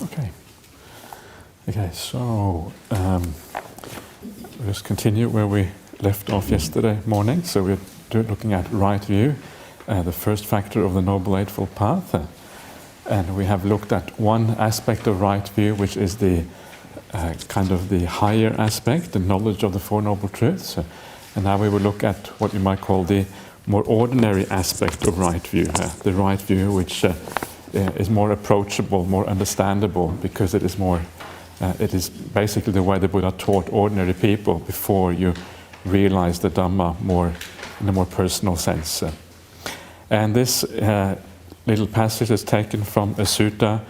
Okay, so we'll just continue where we left off yesterday morning. So we're looking at right view, the first factor of the Noble Eightfold Path. And we have looked at one aspect of right view, which is the kind of the higher aspect, the knowledge of the Four Noble Truths. And now we will look at what you might call the more ordinary aspect of right view, the right view which is more approachable, more understandable, because it is more, it is basically the way the Buddha taught ordinary people before you realize the Dhamma more in a more personal sense. And this little passage is taken from a sutta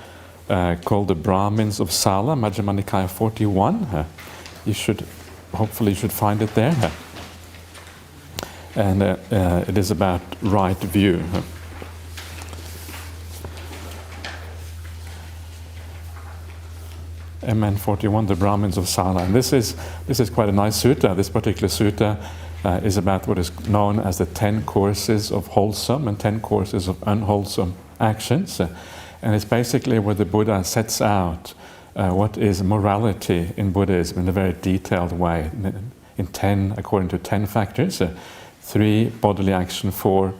called the Brahmins of Sala, Majjhima Nikaya 41. You should, hopefully you should find it there. And it is about right view. MN 41, the Brahmins of Sala. And this is quite a nice sutta. This particular sutta is about what is known as the 10 courses of wholesome and 10 courses of unwholesome actions. And it's basically where the Buddha sets out what is morality in Buddhism in a very detailed way, in 10, according to 10 factors. 3 bodily action, 4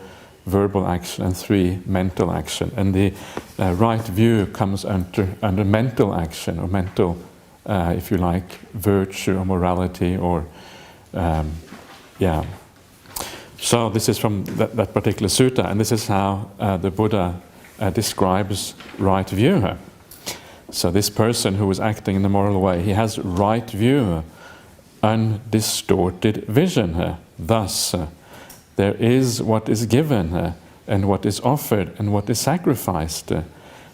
verbal action, and 3 mental action. And the right view comes under mental action, or mental, if you like, virtue or morality, or So this is from that particular sutta, and this is how the Buddha describes right view. So this person who is acting in the moral way, he has right view, undistorted vision. Thus, there is what is given, and what is offered, and what is sacrificed.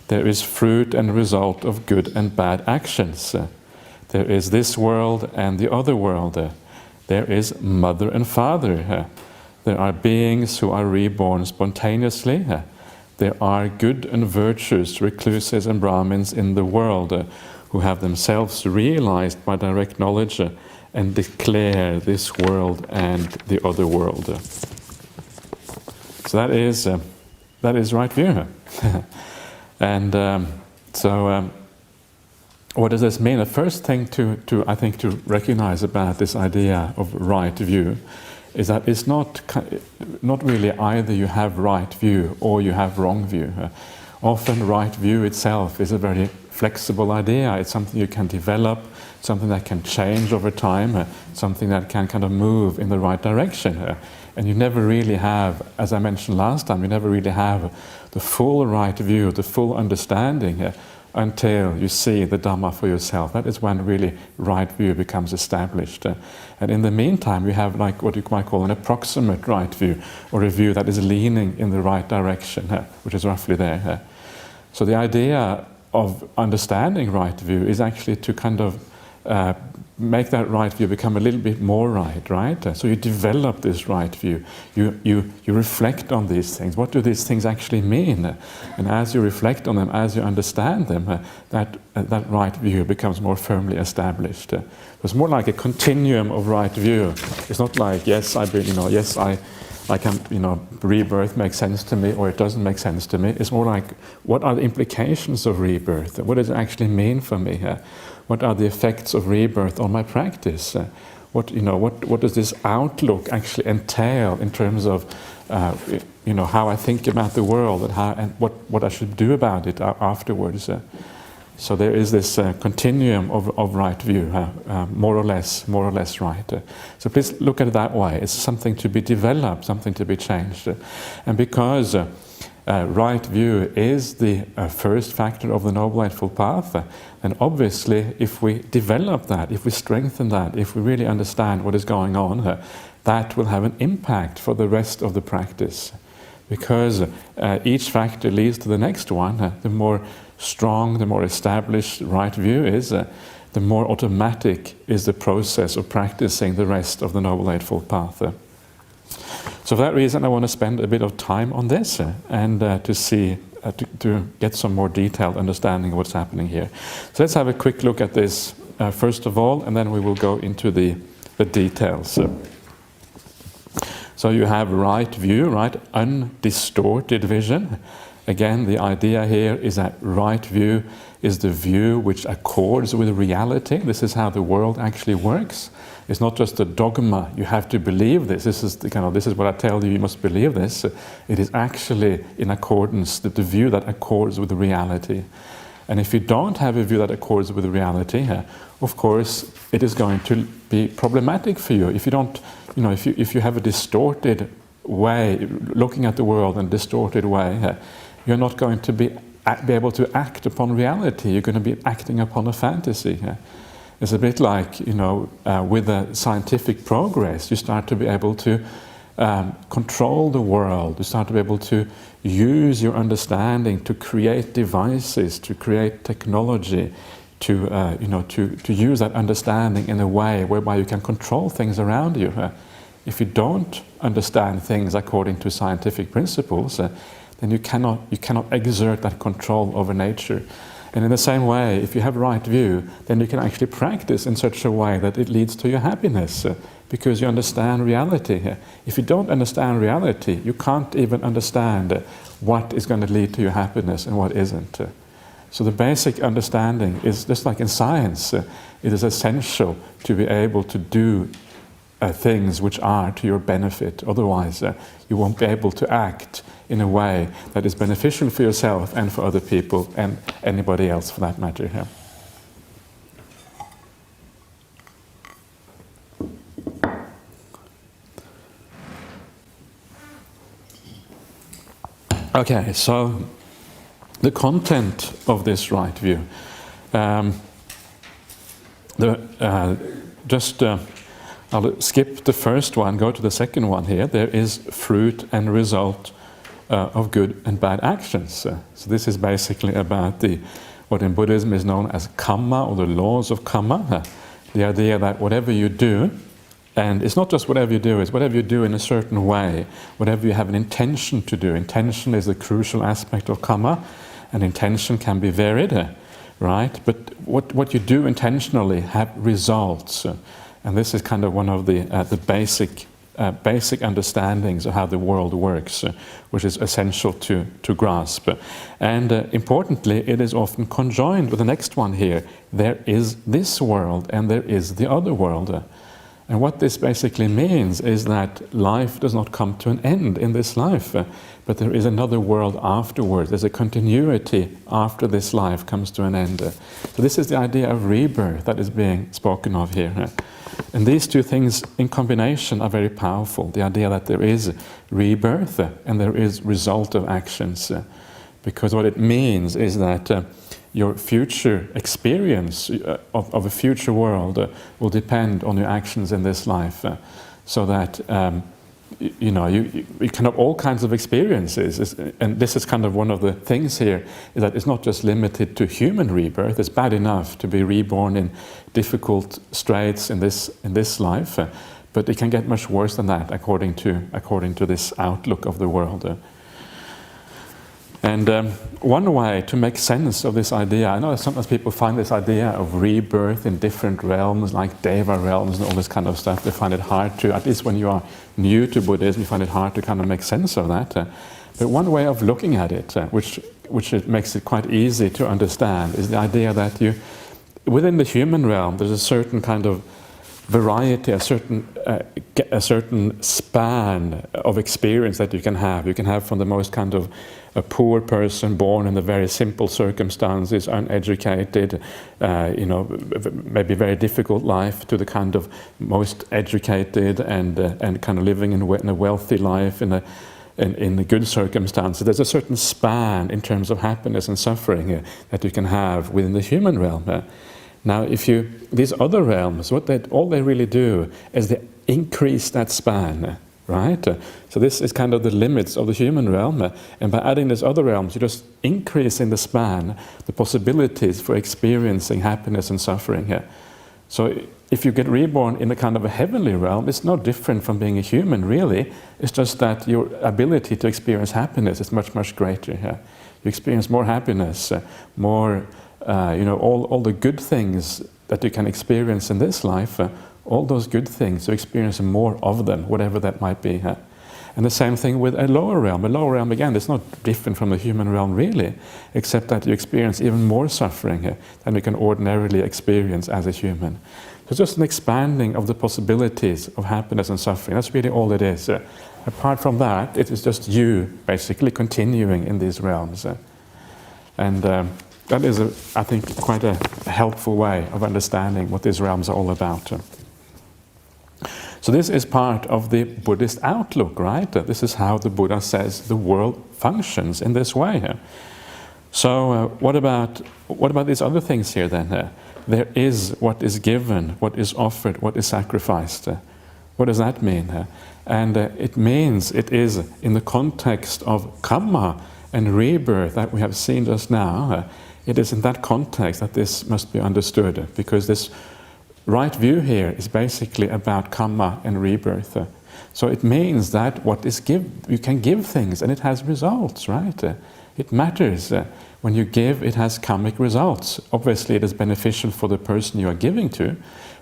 There is fruit and result of good and bad actions. There is this world and the other world. There is mother and father. There are beings who are reborn spontaneously. There are good and virtuous recluses and Brahmins in the world who have themselves realized by direct knowledge and declare this world and the other world. So that is right view. And what does this mean? The first thing to I think to recognize about this idea of right view is that it's not really either you have right view or you have wrong view. Often right view itself is a very flexible idea. It's something you can develop, something that can change over time, something that can kind of move in the right direction. And you never really have, as I mentioned last time, you never really have the full right view, the full understanding until you see the Dhamma for yourself. That is when really right view becomes established. And in the meantime, you have like what you might call an approximate right view, or a view that is leaning in the right direction, which is roughly there. So the idea of understanding right view is actually to kind of make that right view become a little bit more right? So you develop this right view. You reflect on these things. What do these things actually mean? And as you reflect on them, as you understand them, that right view becomes more firmly established. It's more like a continuum of right view. It's not like, yes, I can, rebirth makes sense to me, or it doesn't make sense to me. It's more like, what are the implications of rebirth? What does it actually mean for me? What are the effects of rebirth on my practice? What does this outlook actually entail in terms of, how I think about the world and what I should do about it afterwards? So there is this continuum of right view, more or less right. So please look at it that way. It's something to be developed, something to be changed. And because right view is the first factor of the Noble Eightfold Path, and obviously if we develop that, if we strengthen that, if we really understand what is going on, that will have an impact for the rest of the practice. Because each factor leads to the next one. The more strong, the more established right view is, the more automatic is the process of practicing the rest of the Noble Eightfold Path. So for that reason, I want to spend a bit of time on this and to get some more detailed understanding of what's happening here. So let's have a quick look at this first of all, and then we will go into the details. So you have right view, right, undistorted vision, Again, the idea here is that right view is the view which accords with reality. This is how the world actually works. It's not just a dogma. You have to believe this. This is what I tell you. You must believe this. It is actually in accordance with the view that accords with reality. And if you don't have a view that accords with reality, of course, it is going to be problematic for you. If you don't, if you have a distorted way looking at the world in a distorted way, you're not going to be able to act upon reality. You're going to be acting upon a fantasy. It's a bit like, with the scientific progress, you start to be able to control the world. You start to be able to use your understanding to create devices, to create technology, to use that understanding in a way whereby you can control things around you. If you don't understand things according to scientific principles, then you cannot exert that control over nature. And in the same way, if you have right view, then you can actually practice in such a way that it leads to your happiness, because you understand reality. If you don't understand reality, you can't even understand what is going to lead to your happiness and what isn't. So the basic understanding is just like in science. It is essential to be able to do things which are to your benefit. Otherwise, you won't be able to act in a way that is beneficial for yourself and for other people and anybody else for that matter. Okay, so the content of this right view. I'll skip the first one, go to the second one here. There is fruit and result of good and bad actions. So this is basically about what in Buddhism is known as karma, or the laws of karma. The idea that whatever you do, and it's not just whatever you do, it's whatever you do in a certain way, whatever you have an intention to do. Intention is a crucial aspect of karma, and intention can be varied, right? But what you do intentionally have results. And this is kind of one of the basic understandings of how the world works, which is essential to grasp. And importantly, it is often conjoined with the next one here. There is this world and there is the other world. And what this basically means is that life does not come to an end in this life, but there is another world afterwards. There's a continuity after this life comes to an end. So this is the idea of rebirth that is being spoken of here. And these two things in combination are very powerful. The idea that there is rebirth and there is result of actions. Because what it means is that your future experience of a future world will depend on your actions in this life. So that you can have all kinds of experiences, and this is kind of one of the things here, is that it's not just limited to human rebirth. It's bad enough to be reborn in difficult straits in this life, but it can get much worse than that according to this outlook of the world. And one way to make sense of this idea, I know sometimes people find this idea of rebirth in different realms, like Deva realms and all this kind of stuff, they find it hard to, at least when you are new to Buddhism, you find it hard to kind of make sense of that. But one way of looking at it, which makes it quite easy to understand, is the idea that within the human realm, there's a certain kind of variety, a certain span of experience that you can have. You can have from the most kind of a poor person born in the very simple circumstances, uneducated, maybe very difficult life, to the kind of most educated and kind of living in a wealthy life in the good circumstances. There's a certain span in terms of happiness and suffering that you can have within the human realm. Now, these other realms, all they really do is they increase that span, right? So this is kind of the limits of the human realm, and by adding these other realms, you just increase in the span the possibilities for experiencing happiness and suffering here. So if you get reborn in a kind of a heavenly realm, it's no different from being a human, really. It's just that your ability to experience happiness is much, much greater here. You experience more happiness, more all the good things that you can experience in this life, all those good things, you experience more of them, whatever that might be. And the same thing with a lower realm. A lower realm, again, is not different from the human realm really, except that you experience even more suffering than you can ordinarily experience as a human. So it's just an expanding of the possibilities of happiness and suffering. That's really all it is. Apart from that, it is just you basically continuing in these realms. And that is, I think, quite a helpful way of understanding what these realms are all about. So this is part of the Buddhist outlook, right? This is how the Buddha says the world functions in this way. So what about these other things here then? There is what is given, what is offered, what is sacrificed. What does that mean? And it means it is in the context of karma and rebirth that we have seen just now. It is in that context that this must be understood, because this right view here is basically about karma and rebirth. So it means that what is you can give things and it has results, right? It matters. When you give, it has karmic results. Obviously, it is beneficial for the person you are giving to,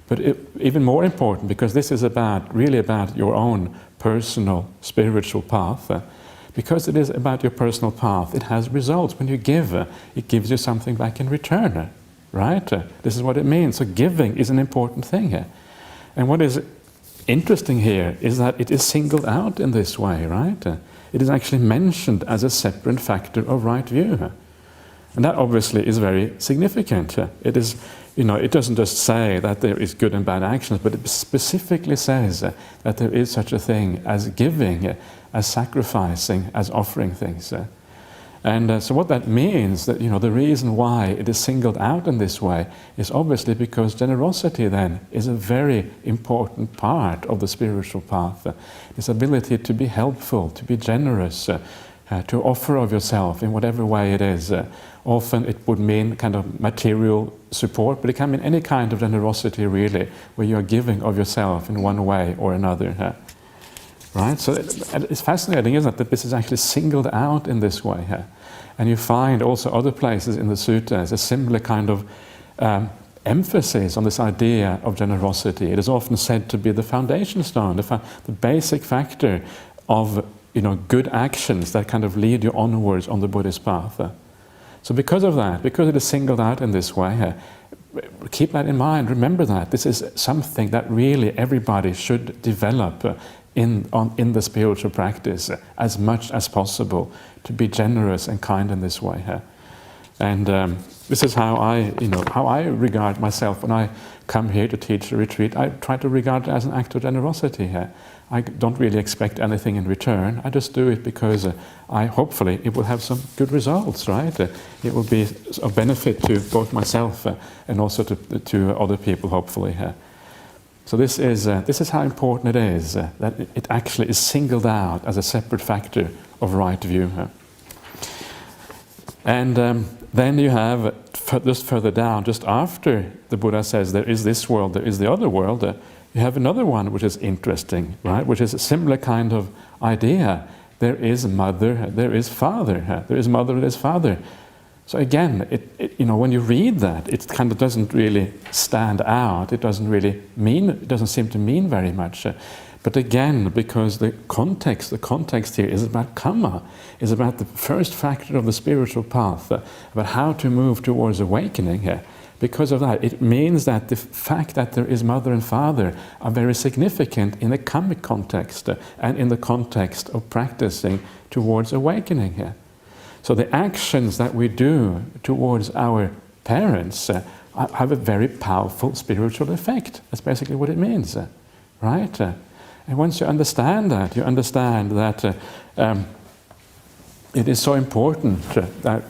but even more important, because this is really about your own personal spiritual path. Because it is about your personal path, it has results. When you give, it gives you something back in return. Right? This is what it means. So giving is an important thing here. And what is interesting here is that it is singled out in this way, right? It is actually mentioned as a separate factor of right view. And that obviously is very significant. It is, it doesn't just say that there is good and bad actions, but it specifically says that there is such a thing as giving, as sacrificing, as offering things. And so what that means, that the reason why it is singled out in this way is obviously because generosity then is a very important part of the spiritual path. This ability to be helpful, to be generous, to offer of yourself in whatever way it is. Often it would mean kind of material support, but it can mean any kind of generosity really, where you are giving of yourself in one way or another. Right? So it's fascinating, isn't it, that this is actually singled out in this way here. And you find also other places in the suttas a similar kind of emphasis on this idea of generosity. It is often said to be the foundation stone, the basic factor of good actions that kind of lead you onwards on the Buddhist path. So because of that, because it is singled out in this way, keep that in mind, remember that. This is something that really everybody should develop in the spiritual practice as much as possible, to be generous and kind in this way. And this is how I regard myself when I come here to teach a retreat. I try to regard it as an act of generosity here. I don't really expect anything in return. I just do it because hopefully it will have some good results, right? It will be of benefit to both myself and also to other people, hopefully. So this is how important it is, that it actually is singled out as a separate factor of right view. And then you have, just further down, just after the Buddha says there is this world, there is the other world, you have another one which is interesting, right? Which is a similar kind of idea. There is mother, there is father. There is mother, there is father. So again, when you read that, it kind of doesn't really stand out. It doesn't seem to mean very much. But again, because the context here is about karma, is about the first factor of the spiritual path, about how to move towards awakening here. Because of that, it means that the fact that there is mother and father are very significant in the karmic context and in the context of practicing towards awakening here. So the actions that we do towards our parents have a very powerful spiritual effect. That's basically what it means, right? And once you understand that, it is so important that,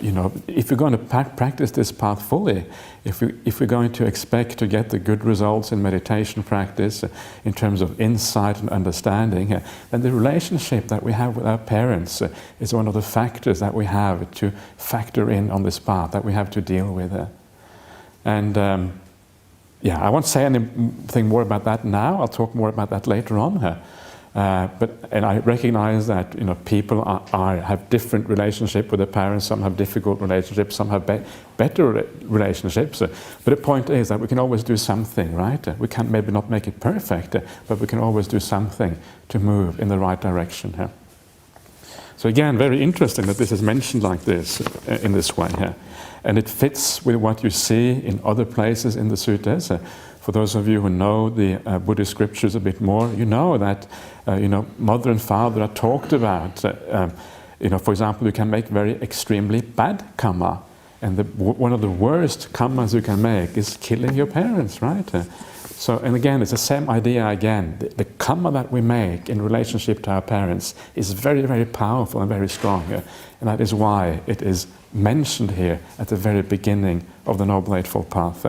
if you're going to practice this path fully, if we're going to expect to get the good results in meditation practice in terms of insight and understanding, then the relationship that we have with our parents is one of the factors that we have to factor in on this path, that we have to deal with. And I won't say anything more about that now. I'll talk more about that later on. And I recognize that people have different relationship with their parents. Some have difficult relationships. Some have better relationships. But the point is that we can always do something, right? We can maybe not make it perfect, but we can always do something to move in the right direction here. So again, very interesting that this is mentioned like this, in this way here. And it fits with what you see in other places in the suttas. For those of you who know the Buddhist scriptures a bit more, you know that mother and father are talked about. For example, you can make very extremely bad karma, and one of the worst karmas you can make is killing your parents, right? So, and again, it's the same idea again. The karma that we make in relationship to our parents is very, very powerful and very strong, and that is why it is mentioned here at the very beginning of the Noble Eightfold Path.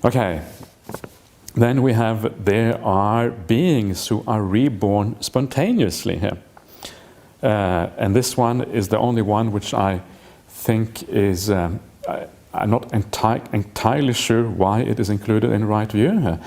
Okay, then we have, there are beings who are reborn spontaneously here. And this one is the only one which I think is, I'm not entirely sure why it is included in right view.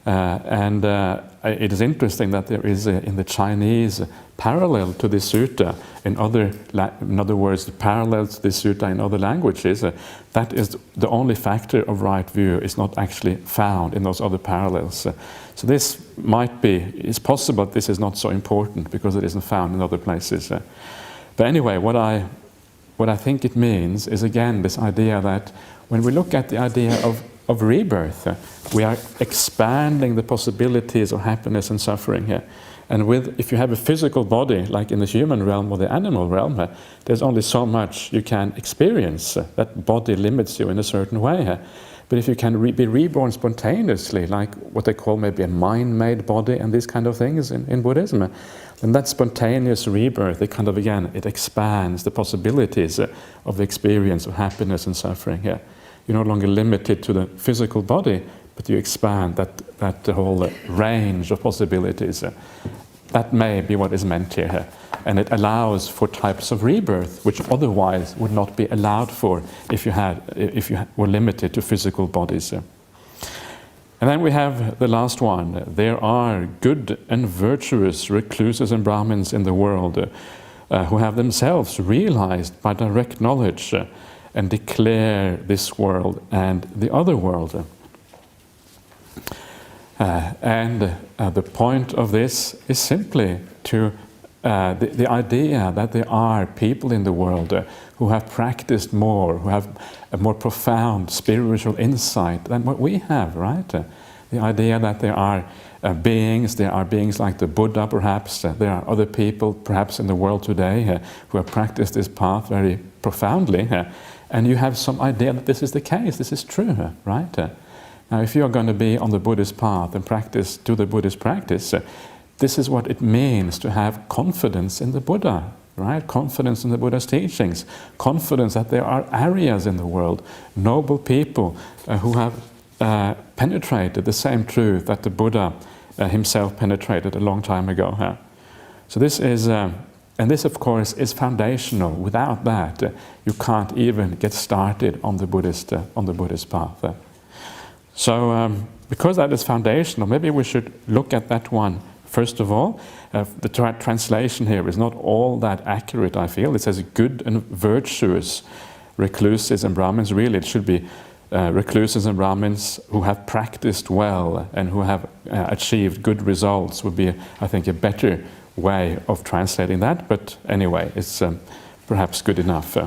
It is interesting that there is in the Chinese parallel to this sutta, in other words, the parallel to this sutta in other languages, that is the only factor of right view is not actually found in those other parallels. So this might be, it's possible that this is not so important because it isn't found in other places. But anyway, what I think it means is again this idea that when we look at the idea of rebirth, we are expanding the possibilities of happiness and suffering here. And if you have a physical body, like in the human realm or the animal realm, there's only so much you can experience. That body limits you in a certain way. But if you can be reborn spontaneously, like what they call maybe a mind-made body and these kind of things in Buddhism, then that spontaneous rebirth, it expands the possibilities of the experience of happiness and suffering here. You're no longer limited to the physical body, but you expand that whole range of possibilities. That may be what is meant here. And it allows for types of rebirth which otherwise would not be allowed for if you were limited to physical bodies. And then we have the last one. There are good and virtuous recluses and Brahmins in the world who have themselves realized by direct knowledge and declare this world and the other world. The point of this is simply to the idea that there are people in the world who have practiced more, who have a more profound spiritual insight than what we have, right? The idea that there are beings like the Buddha perhaps, there are other people perhaps in the world today who have practiced this path very profoundly, and you have some idea that this is the case, this is true, right? Now, if you're going to be on the Buddhist path and do the Buddhist practice, this is what it means to have confidence in the Buddha, right? Confidence in the Buddha's teachings, confidence that there are areas in the world, noble people who have penetrated the same truth that the Buddha himself penetrated a long time ago. So this is, and this of course is foundational. Without that, you can't even get started on the Buddhist path. So because that is foundational, maybe we should look at that one first of all. The translation here is not all that accurate, I feel. It says good and virtuous recluses and Brahmins. Really, it should be recluses and Brahmins who have practiced well and who have achieved good results would be, I think, a better way of translating that. But anyway, it's perhaps good enough.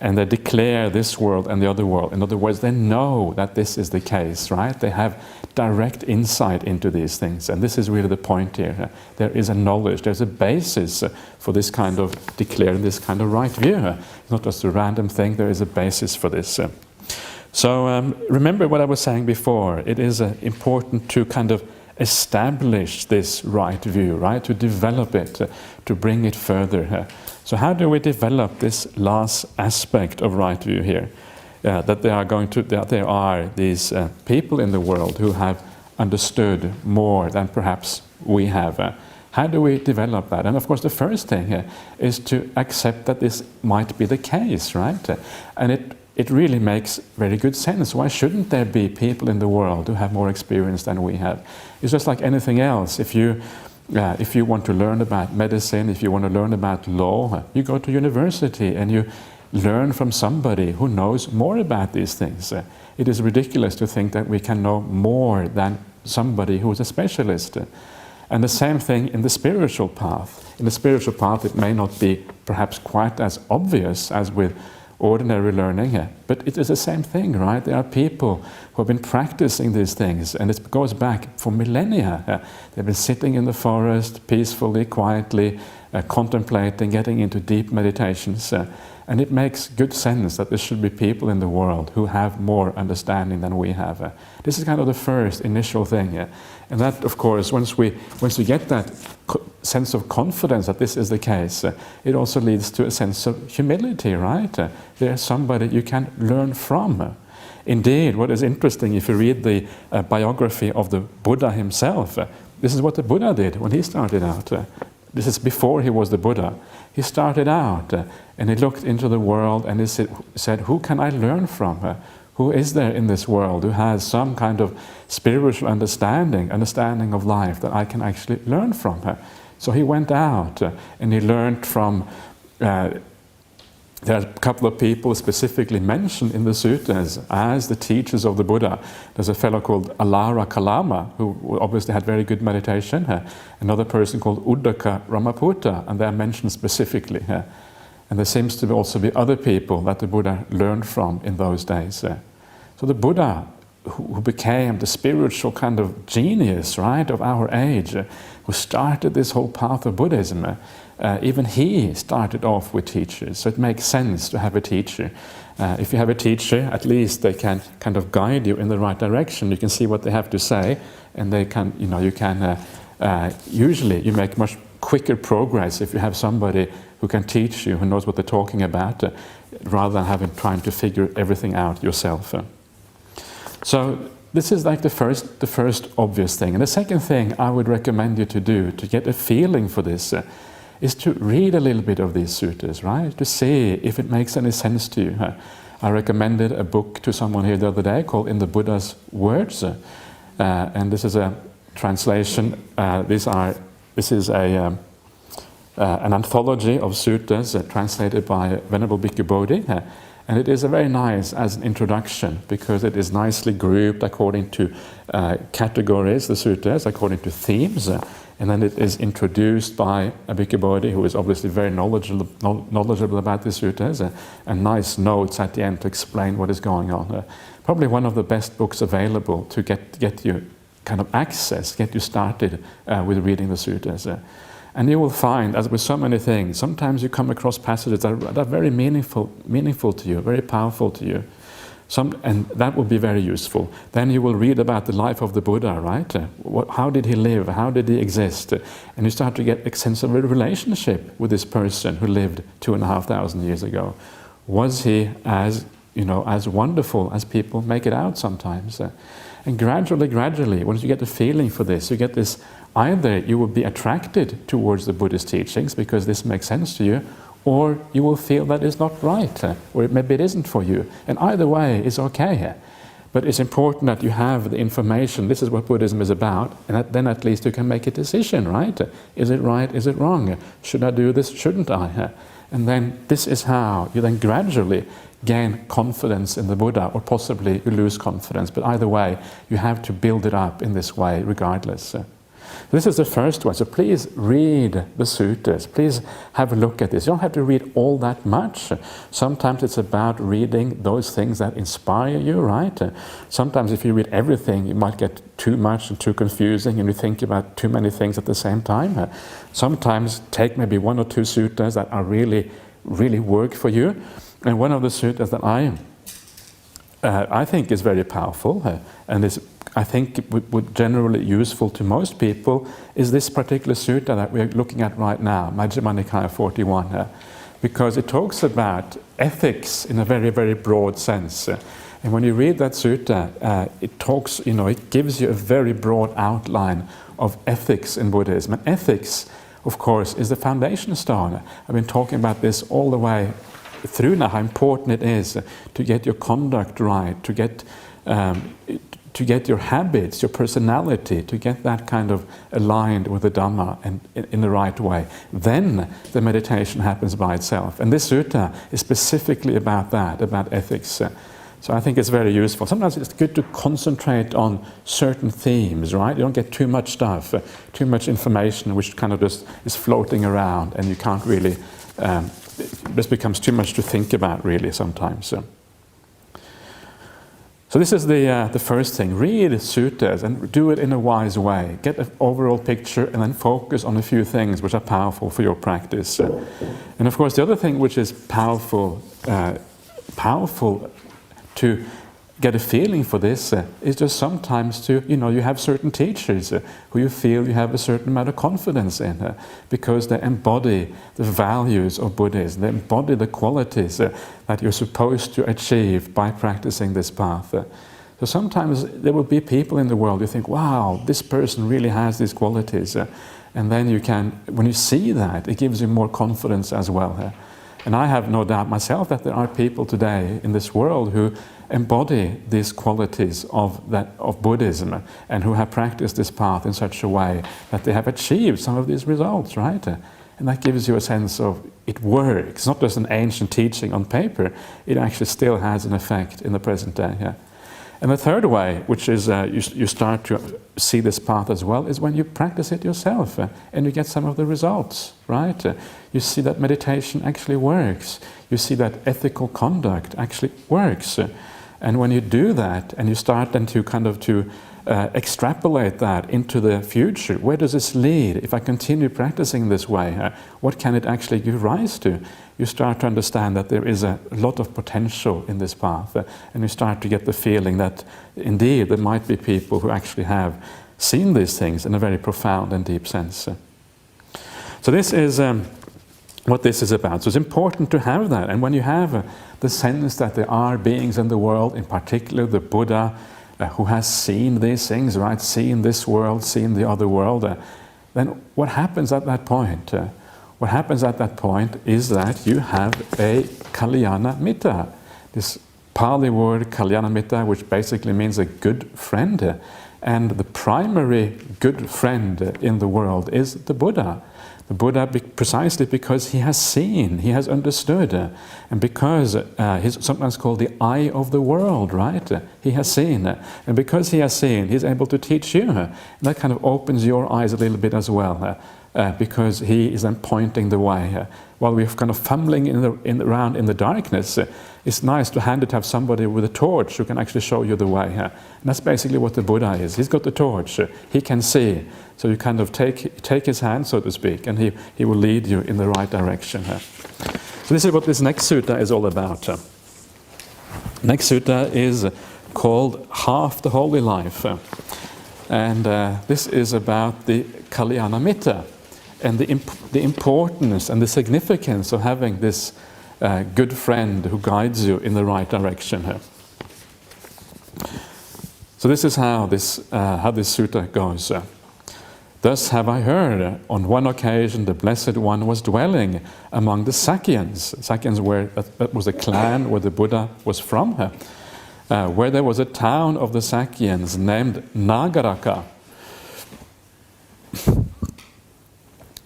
And they declare this world and the other world. In other words, they know that this is the case, right? They have direct insight into these things. And this is really the point here. There is a knowledge, there's a basis for this kind of declaring this kind of right view. It's not just a random thing, there is a basis for this. So remember what I was saying before. It is important to kind of establish this right view, right? To develop it, to bring it further. So how do we develop this last aspect of right view here? That there are these people in the world who have understood more than perhaps we have. How do we develop that? And of course, the first thing is to accept that this might be the case, right? And it really makes very good sense. Why shouldn't there be people in the world who have more experience than we have? It's just like anything else. If you want to learn about medicine, if you want to learn about law, you go to university and you learn from somebody who knows more about these things. It is ridiculous to think that we can know more than somebody who is a specialist. And the same thing in the spiritual path. In the spiritual path, it may not be perhaps quite as obvious as with ordinary learning, but it is the same thing, right? There are people who have been practicing these things, and it goes back for millennia. They've been sitting in the forest peacefully, quietly, contemplating, getting into deep meditations. And it makes good sense that there should be people in the world who have more understanding than we have. This is kind of the first initial thing. And that, of course, once we get that sense of confidence that this is the case, it also leads to a sense of humility, right? There's somebody you can learn from. Indeed, what is interesting, if you read the biography of the Buddha himself, this is what the Buddha did when he started out. This is before he was the Buddha. He started out and he looked into the world and he said, who can I learn from? Who is there in this world who has some kind of spiritual understanding of life that I can actually learn from? So he went out and he learned from, there are a couple of people specifically mentioned in the suttas as the teachers of the Buddha. There's a fellow called Alara Kalama, who obviously had very good meditation. Another person called Uddaka Ramaputta, and they are mentioned specifically. And there seems to also be other people that the Buddha learned from in those days. So the Buddha, who became the spiritual kind of genius, right, of our age, who started this whole path of Buddhism, even he started off with teachers. So it makes sense to have a teacher. If you have a teacher, at least they can kind of guide you in the right direction. You can see what they have to say, and they can, usually you make much quicker progress if you have somebody who can teach you, who knows what they're talking about, rather than trying to figure everything out yourself. So this is like the first obvious thing. And the second thing I would recommend you to do to get a feeling for this is to read a little bit of these suttas, right? To see if it makes any sense to you. I recommended a book to someone here the other day called In the Buddha's Words. And this is a translation. This is an anthology of suttas translated by Venerable Bhikkhu Bodhi. And it is very nice as an introduction because it is nicely grouped according to categories, the suttas, according to themes. And then it is introduced by a Bhikkhu Bodhi who is obviously very knowledgeable about the suttas, and nice notes at the end to explain what is going on. Probably one of the best books available to get you kind of access, get you started with reading the suttas. And you will find, as with so many things, sometimes you come across passages that are very meaningful to you, very powerful to you. And that will be very useful. Then you will read about the life of the Buddha, right? How did he live? How did he exist? And you start to get a sense of a relationship with this person who lived 2,500 years ago. Was he as wonderful as people make it out sometimes? And gradually, once you get the feeling for this, you get this, either you will be attracted towards the Buddhist teachings because this makes sense to you, or you will feel that it's not right, or maybe it isn't for you. And either way is okay. But it's important that you have the information, this is what Buddhism is about, and then at least you can make a decision, right? Is it right? Is it wrong? Should I do this? Shouldn't I? And then this is how you then gradually gain confidence in the Buddha, or possibly you lose confidence. But either way, you have to build it up in this way regardless. This is the first one. So please read the suttas. Please have a look at this. You don't have to read all that much. Sometimes it's about reading those things that inspire you, right? Sometimes if you read everything, you might get too much and too confusing, and you think about too many things at the same time. Sometimes take maybe one or two suttas that are really work for you. And one of the suttas that I think is very powerful and is, I think, would generally useful to most people is this particular sutta that we're looking at right now, Majjhima Nikaya 41, because it talks about ethics in a very, very broad sense. And when you read that sutta, it talks, it gives you a very broad outline of ethics in Buddhism. And ethics, of course, is the foundation stone. I've been talking about this all the way through now how important it is to get your conduct right, to get your habits, your personality, to get that kind of aligned with the Dhamma and in the right way. Then the meditation happens by itself. And this sutta is specifically about that, about ethics. So I think it's very useful. Sometimes it's good to concentrate on certain themes, right? You don't get too much stuff, too much information which kind of just is floating around, and you can't really, it just becomes too much to think about really sometimes. So this is the first thing. Read suttas and do it in a wise way. Get an overall picture and then focus on a few things which are powerful for your practice. And of course the other thing which is powerful to get a feeling for this is just sometimes you have certain teachers who you feel you have a certain amount of confidence in because they embody the values of Buddhism, they embody the qualities that you're supposed to achieve by practicing this path. So sometimes there will be people in the world you think, wow, this person really has these qualities, and then when you see that, it gives you more confidence as well. And I have no doubt myself that there are people today in this world who embody these qualities of Buddhism and who have practiced this path in such a way that they have achieved some of these results, right? And that gives you a sense of it works. It's not just an ancient teaching on paper, it actually still has an effect in the present day. Yeah. And the third way, which is you start to see this path as well, is when you practice it yourself and you get some of the results, right? You see that meditation actually works. You see that ethical conduct actually works. And when you do that and you start then to extrapolate that into the future, where does this lead? If I continue practicing this way, what can it actually give rise to? You start to understand that there is a lot of potential in this path, and you start to get the feeling that indeed there might be people who actually have seen these things in a very profound and deep sense. So this is what this is about. So it's important to have that, and when you have the sense that there are beings in the world, in particular the Buddha, who has seen these things, right? Seen this world, seen the other world, then what happens at that point? What happens at that point is that you have a Kalyana Mitta. This Pali word Kalyana Mitta, which basically means a good friend. And the primary good friend in the world is the Buddha. The Buddha, precisely because he has seen, he has understood, and because he's sometimes called the eye of the world, right? He has seen, and because he has seen, he's able to teach you. And that kind of opens your eyes a little bit as well, because he is then pointing the way. While we're kind of fumbling around in the darkness, it's nice to have somebody with a torch who can actually show you the way. And that's basically what the Buddha is. He's got the torch, he can see. So you kind of take his hand, so to speak, and he will lead you in the right direction. So this is what this next sutta is all about. Next sutta is called Half the Holy Life. And this is about the Kalyana Mitta and the importance and the significance of having this good friend who guides you in the right direction here. So this is how this sutta goes. Thus have I heard, on one occasion the Blessed One was dwelling among the Sakyans. Sakyans that was a clan where the Buddha was from, where there was a town of the Sakyans named Nagaraka.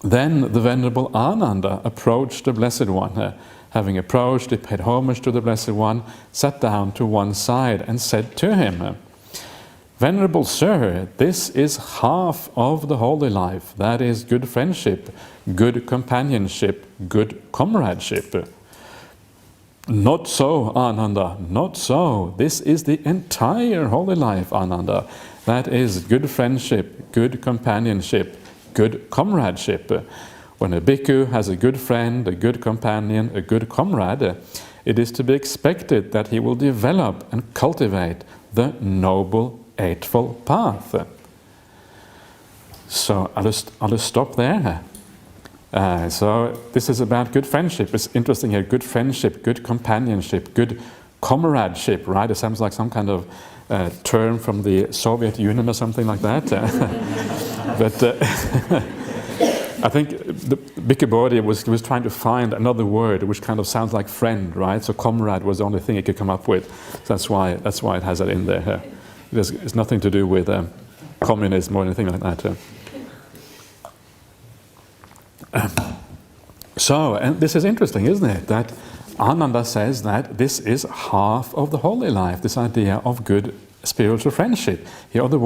Then the Venerable Ananda approached the Blessed One. Having approached, he paid homage to the Blessed One, sat down to one side and said to him, Venerable Sir, this is half of the holy life, that is good friendship, good companionship, good comradeship. Not so, Ananda, not so. This is the entire holy life, Ananda. That is good friendship, good companionship, good comradeship. When a bhikkhu has a good friend, a good companion, a good comrade, it is to be expected that he will develop and cultivate the noble Eightfold Path. So I'll just stop there. So this is about good friendship. It's interesting here, good friendship, good companionship, good comradeship, right? It sounds like some kind of term from the Soviet Union or something like that. I think the Bhikkhu Bodhi was trying to find another word which kind of sounds like friend, right? So comrade was the only thing he could come up with. So that's why it has that in there. It's nothing to do with communism or anything like that. So, and this is interesting, isn't it? That Ananda says that this is half of the holy life, this idea of good spiritual friendship. In other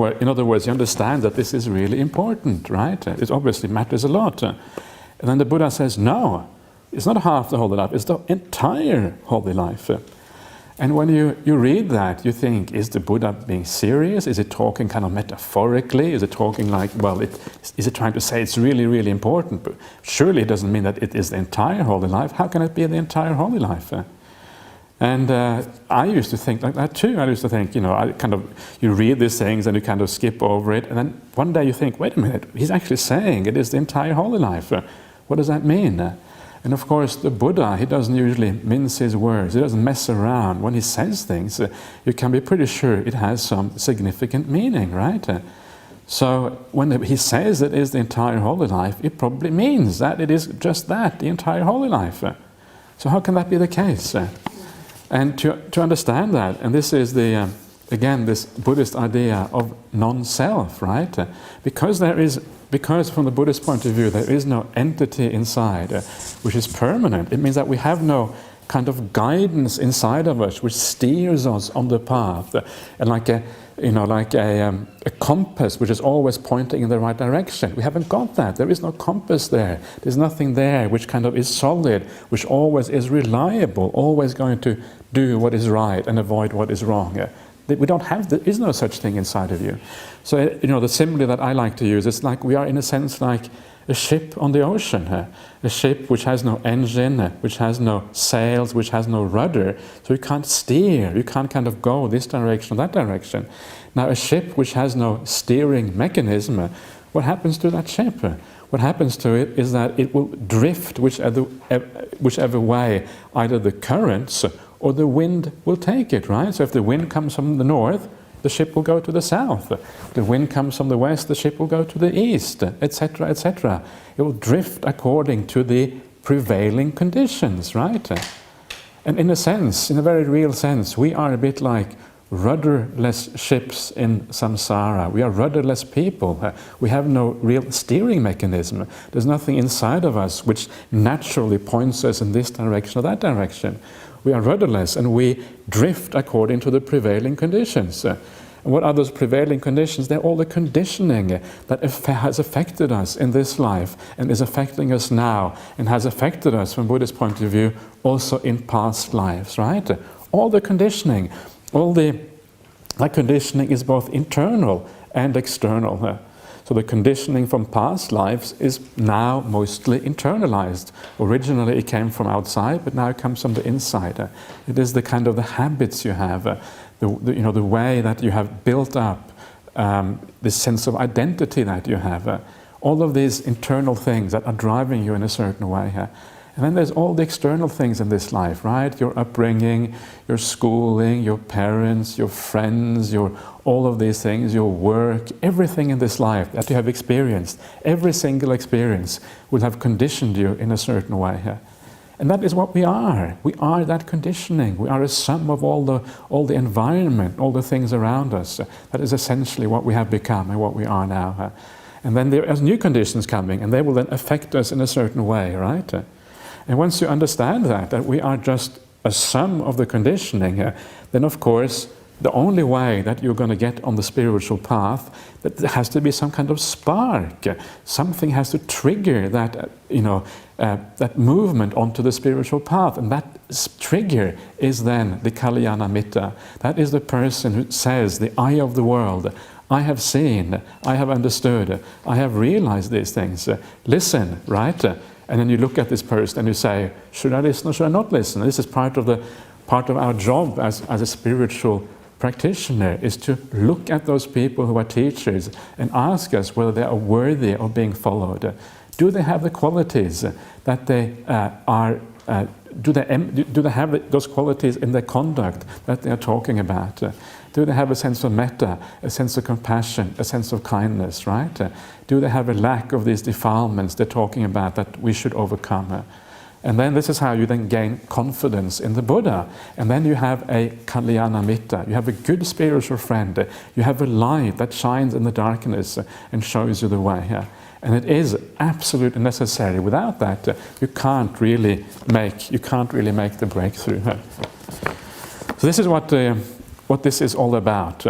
words, you understand that this is really important, right? It obviously matters a lot. And then the Buddha says, no, it's not half the holy life, it's the entire holy life. And when you read that, you think, is the Buddha being serious? Is it talking kind of metaphorically? Is it talking like, well, is it trying to say it's really, really important? But surely it doesn't mean that it is the entire holy life. How can it be the entire holy life? And I used to think like that too. I used to think, you read these things and you kind of skip over it. And then one day you think, wait a minute, he's actually saying it is the entire holy life. What does that mean? And of course, the Buddha, he doesn't usually mince his words. He doesn't mess around. When he says things, you can be pretty sure it has some significant meaning, right? So when he says it is the entire holy life, it probably means that it is just that, the entire holy life. So how can that be the case? And to understand that, and this is the again this Buddhist idea of non-self, right? Because from the Buddhist point of view there is no entity inside which is permanent. It means that we have no kind of guidance inside of us which steers us on the path, and like a compass which is always pointing in the right direction. We haven't got that. There is no compass there. There's nothing there which kind of is solid, which always is reliable, always going to do what is right and avoid what is wrong. We don't have, there is no such thing inside of you. So, the simile that I like to use, it's like we are in a sense like a ship on the ocean, a ship which has no engine, which has no sails, which has no rudder, so you can't steer, you can't kind of go this direction or that direction. Now a ship which has no steering mechanism, what happens to that ship? What happens to it is that it will drift whichever way either the currents or the wind will take it, right? So if the wind comes from the north, the ship will go to the south. If the wind comes from the west, the ship will go to the east, etc., etc. It will drift according to the prevailing conditions, right? And in a sense, in a very real sense, we are a bit like rudderless ships in samsara. We are rudderless people. We have no real steering mechanism. There's nothing inside of us which naturally points us in this direction or that direction. We are rudderless and we drift according to the prevailing conditions. And what are those prevailing conditions? They're all the conditioning that has affected us in this life and is affecting us now and has affected us from Buddhist point of view also in past lives, right? All the conditioning, that conditioning is both internal and external. So the conditioning from past lives is now mostly internalized. Originally it came from outside, but now it comes from the inside. It is the kind of the habits you have, the way that you have built up, the sense of identity that you have. All of these internal things that are driving you in a certain way. And then there's all the external things in this life, right? Your upbringing, your schooling, your parents, your friends, all of these things, your work, everything in this life that you have experienced, every single experience will have conditioned you in a certain way. And that is what we are. We are that conditioning. We are a sum of all the environment, all the things around us. That is essentially what we have become and what we are now. And then there are new conditions coming, and they will then affect us in a certain way, right? And once you understand that we are just a sum of the conditioning, then of course the only way that you're going to get on the spiritual path, that there has to be some kind of spark. Something has to trigger that, that movement onto the spiritual path. And that trigger is then the Kalyana Mitta. That is the person who says, the eye of the world, I have seen, I have understood, I have realized these things. Listen, right? And then you look at this person and you say, should I listen or should I not listen? And this is part of our job as a spiritual practitioner, is to look at those people who are teachers and ask us whether they are worthy of being followed. Do they have the qualities that they do they have those qualities in their conduct that they are talking about? Do they have a sense of metta, a sense of compassion, a sense of kindness, right? Do they have a lack of these defilements they're talking about that we should overcome? And then this is how you then gain confidence in the Buddha. And then you have a kalyana mitta, you have a good spiritual friend, you have a light that shines in the darkness and shows you the way. And it is absolutely necessary. Without that, you can't really make the breakthrough. So this is what this is all about.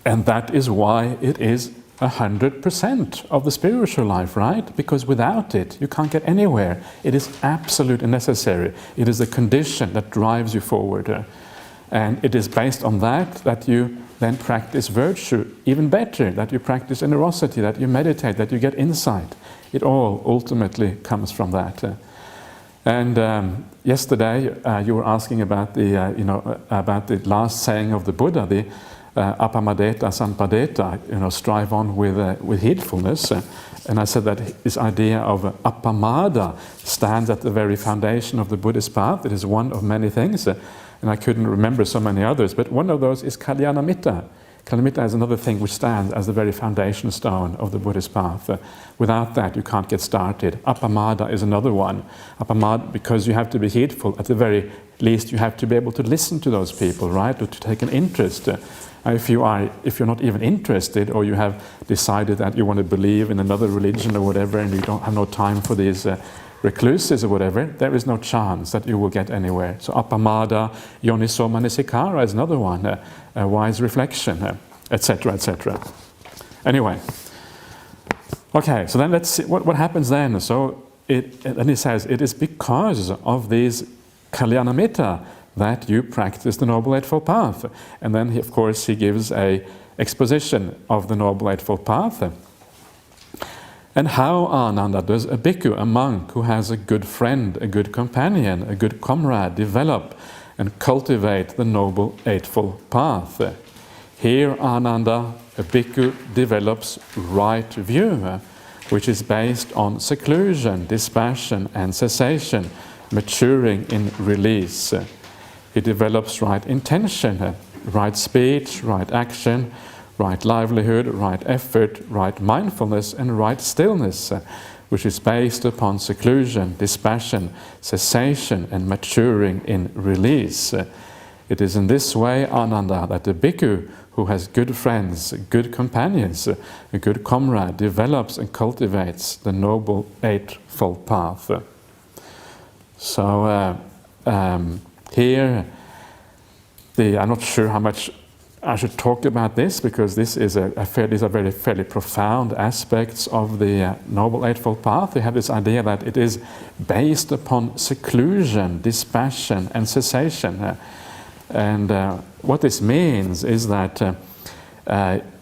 And that is why it is 100% of the spiritual life, right? Because without it, you can't get anywhere. It is absolutely necessary. It is a condition that drives you forward. And it is based on that you then practice virtue even better, that you practice generosity, that you meditate, that you get insight. It all ultimately comes from that. And yesterday you were asking about about the last saying of the Buddha, the apamadeta sampadeta, strive on with heedfulness. And I said that this idea of apamada stands at the very foundation of the Buddhist path. It is one of many things, and I couldn't remember so many others, but one of those is kalyana mitta. Kalyana mitta is another thing which stands as the very foundation stone of the Buddhist path. Without that, you can't get started. Apamada is another one. Apamada, because you have to be heedful, at the very least you have to be able to listen to those people, right, or to take an interest. If you're not even interested, or you have decided that you want to believe in another religion or whatever, and you don't have no time for these recluses or whatever, there is no chance that you will get anywhere. So apamada, yoniso manasikara is another one, a wise reflection, etc., etc. Anyway, okay, so then let's see what happens then. So then he says, it is because of these kalyana mitta that you practice the Noble Eightfold Path. And then, of course, he gives a exposition of the Noble Eightfold Path. And how, Ananda, does a bhikkhu, a monk who has a good friend, a good companion, a good comrade, develop and cultivate the Noble Eightfold Path? Here, Ananda, a bhikkhu develops right view, which is based on seclusion, dispassion and cessation, maturing in release. He develops right intention, right speech, right action, right livelihood, right effort, right mindfulness, and right stillness, which is based upon seclusion, dispassion, cessation, and maturing in release. It is in this way, Ananda, that the bhikkhu who has good friends, good companions, a good comrade, develops and cultivates the Noble Eightfold Path. So, here, I'm not sure how much I should talk about this, because this is these are very fairly profound aspects of the Noble Eightfold Path. We have this idea that it is based upon seclusion, dispassion, and cessation. And what this means is that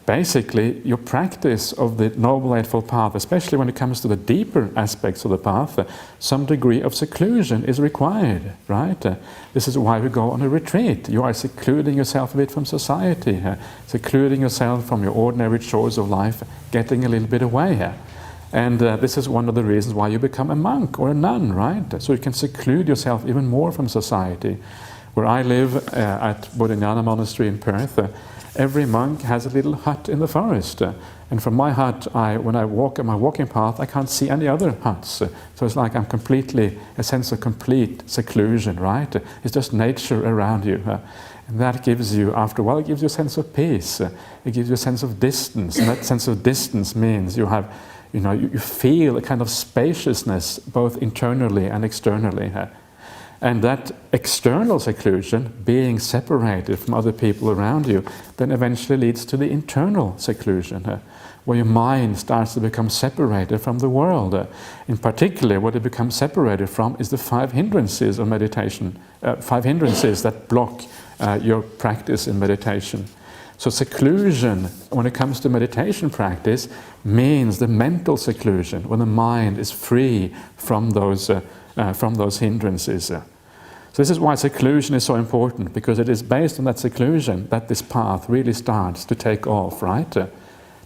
basically your practice of the Noble Eightfold Path, especially when it comes to the deeper aspects of the path, some degree of seclusion is required, right? This is why we go on a retreat. You are secluding yourself a bit from society, secluding yourself from your ordinary chores of life, getting a little bit away. And this is one of the reasons why you become a monk or a nun, right? So you can seclude yourself even more from society. Where I live at Bodhinyana Monastery in Perth, every monk has a little hut in the forest. And from my hut, when I walk on my walking path, I can't see any other huts. So it's like I'm a sense of complete seclusion, right? It's just nature around you. And that gives you, after a while, it gives you a sense of peace. It gives you a sense of distance. And that sense of distance means you have, you feel a kind of spaciousness, both internally and externally. And that external seclusion, being separated from other people around you, then eventually leads to the internal seclusion, where your mind starts to become separated from the world. In particular, what it becomes separated from is the 5 hindrances of meditation, 5 hindrances that block your practice in meditation. So seclusion, when it comes to meditation practice, means the mental seclusion, when the mind is free from those hindrances. So this is why seclusion is so important, because it is based on that seclusion that this path really starts to take off, right?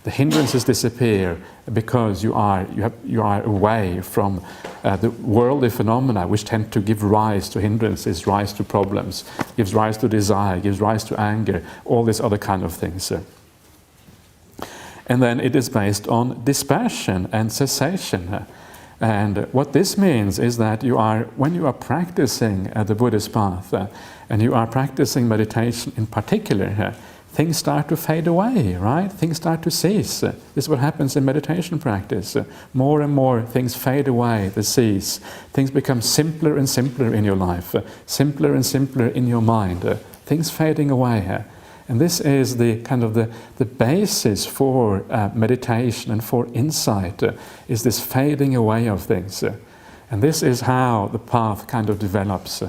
The hindrances disappear because you are away from the worldly phenomena which tend to give rise to hindrances, rise to problems, gives rise to desire, gives rise to anger, all these other kind of things. And then it is based on dispassion and cessation. And what this means is that when you are practicing the Buddhist path, and you are practicing meditation in particular, things start to fade away, right? Things start to cease. This is what happens in meditation practice. More and more things fade away, they cease. Things become simpler and simpler in your life, simpler and simpler in your mind. Things fading away. And this is the kind of the basis for meditation and for insight, is this fading away of things. And this is how the path kind of develops.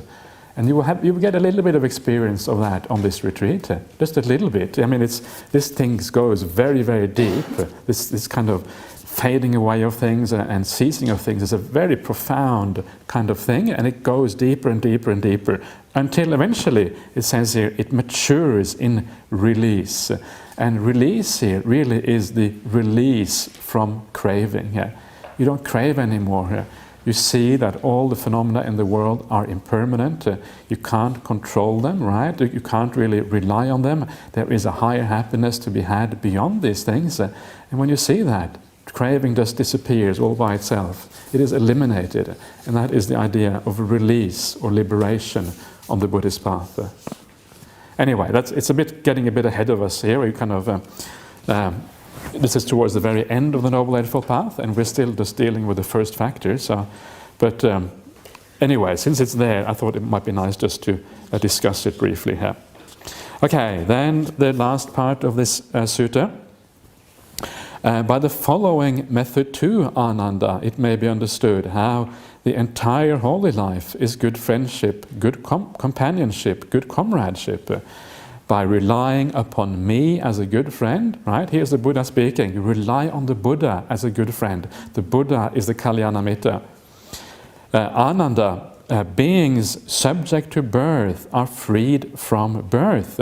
And you will get a little bit of experience of that on this retreat, just a little bit. I mean, this thing goes very, very deep. This kind of fading away of things and ceasing of things is a very profound kind of thing, and it goes deeper and deeper and deeper until eventually, it says here, it matures in release. And release here really is the release from craving. You don't crave anymore. You see that all the phenomena in the world are impermanent. You can't control them, right? You can't really rely on them. There is a higher happiness to be had beyond these things. And when you see that, craving just disappears all by itself. It is eliminated. And that is the idea of release or liberation on the Buddhist path. Anyway, it's getting a bit ahead of us here. We kind of this is towards the very end of the Noble Eightfold Path, and we're still just dealing with the first factor. But anyway, since it's there, I thought it might be nice just to discuss it briefly here. Okay, then the last part of this sutta. By the following method too, Ananda, it may be understood how the entire holy life is good friendship, good companionship, good comradeship. By relying upon me as a good friend, right? Here's the Buddha speaking. You rely on the Buddha as a good friend. The Buddha is the Kalyanamitta. Ananda, beings subject to birth are freed from birth.